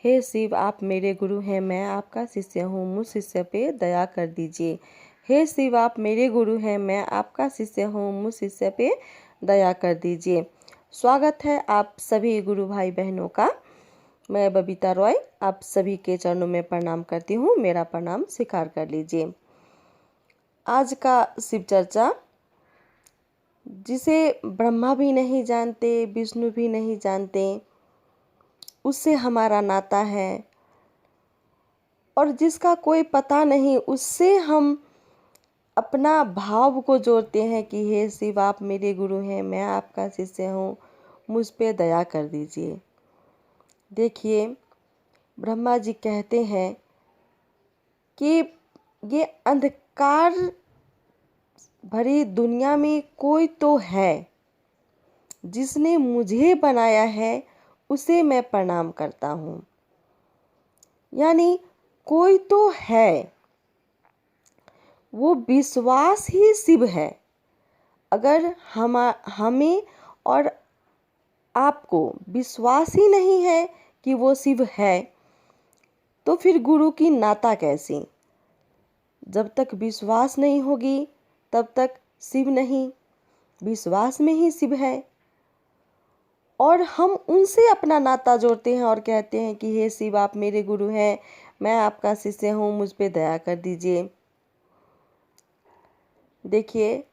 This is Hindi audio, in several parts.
हे शिव, आप मेरे गुरु हैं, मैं आपका शिष्य हूँ, मुझ शिष्य पे दया कर दीजिए। हे शिव, आप मेरे गुरु हैं, मैं आपका शिष्य हूँ, मुझ शिष्य पे दया कर दीजिए। स्वागत है आप सभी गुरु भाई बहनों का। मैं बबीता रॉय आप सभी के चरणों में प्रणाम करती हूँ। मेरा प्रणाम स्वीकार कर लीजिए। आज का शिव चर्चा, जिसे ब्रह्मा भी नहीं जानते, विष्णु भी नहीं जानते, उससे हमारा नाता है, और जिसका कोई पता नहीं, उससे हम अपना भाव को जोड़ते हैं कि हे शिव, आप मेरे गुरु हैं, मैं आपका शिष्य हूँ, मुझ पे दया कर दीजिए। देखिए, ब्रह्मा जी कहते हैं कि ये अंधकार भरी दुनिया में कोई तो है, जिसने मुझे बनाया है, उसे मैं प्रणाम करता हूँ। यानी कोई तो है, वो विश्वास ही शिव है। अगर हमें और आपको विश्वास ही नहीं है कि वो शिव है, तो फिर गुरु की नाता कैसी? जब तक विश्वास नहीं होगी तब तक शिव नहीं, विश्वास में ही शिव है। और हम उनसे अपना नाता जोड़ते हैं और कहते हैं कि हे शिव, आप मेरे गुरु हैं, मैं आपका शिष्य हूँ, मुझ पे दया कर दीजिए। देखिए,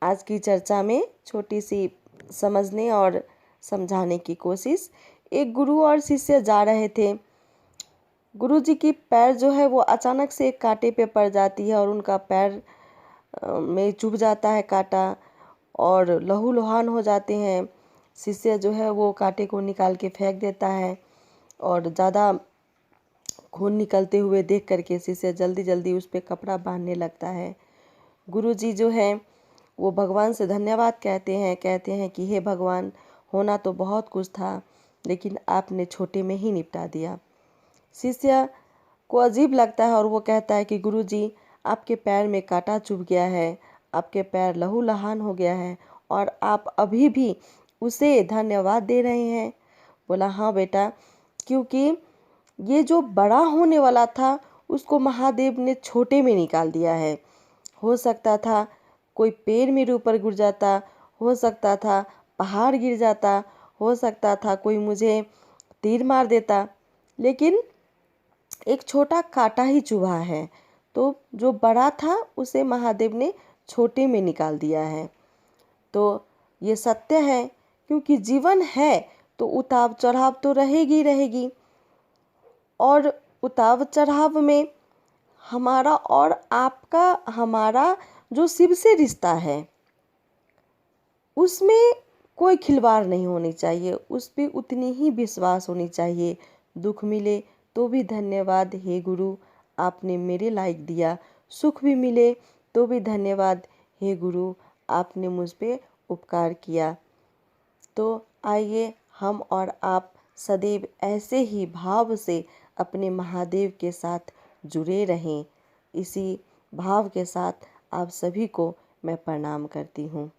आज की चर्चा में छोटी सी समझने और समझाने की कोशिश। एक गुरु और शिष्य जा रहे थे। गुरु जी की पैर जो है वो अचानक से एक कांटे पे पड़ जाती है और उनका पैर में चुभ जाता है कांटा और लहूलुहान हो जाते हैं। शिष्य जो है वो कांटे को निकाल के फेंक देता है और ज़्यादा खून निकलते हुए देख करके शिष्य जल्दी जल्दी उस पर कपड़ा बांधने लगता है। गुरु जी जो हैं वो भगवान से धन्यवाद कहते हैं कि हे भगवान, होना तो बहुत कुछ था, लेकिन आपने छोटे में ही निपटा दिया। शिष्य को अजीब लगता है और वो कहता है कि गुरु जी, आपके पैर में कांटा चुभ गया है, आपके पैर लहूलुहान हो गया है और आप अभी भी उसे धन्यवाद दे रहे हैं। बोला, हाँ बेटा, क्योंकि ये जो बड़ा होने वाला था उसको महादेव ने छोटे में निकाल दिया है। हो सकता था कोई पेड़ मेरे ऊपर गिर जाता, हो सकता था पहाड़ गिर जाता, हो सकता था कोई मुझे तीर मार देता, लेकिन एक छोटा कांटा ही चुभा है, तो जो बड़ा था उसे महादेव ने छोटे में निकाल दिया है। तो ये सत्य है, क्योंकि जीवन है तो उतार चढ़ाव तो रहेगी रहेगी, और उतार चढ़ाव में हमारा और आपका, हमारा जो शिव से रिश्ता है, उसमें कोई खिलवाड़ नहीं होनी चाहिए, उस पर उतनी ही विश्वास होनी चाहिए। दुख मिले तो भी धन्यवाद हे गुरु, आपने मेरे लायक दिया। सुख भी मिले तो भी धन्यवाद हे गुरु, आपने मुझ पे उपकार किया। तो आइए हम और आप सदैव ऐसे ही भाव से अपने महादेव के साथ जुड़े रहें। इसी भाव के साथ आप सभी को मैं प्रणाम करती हूँ।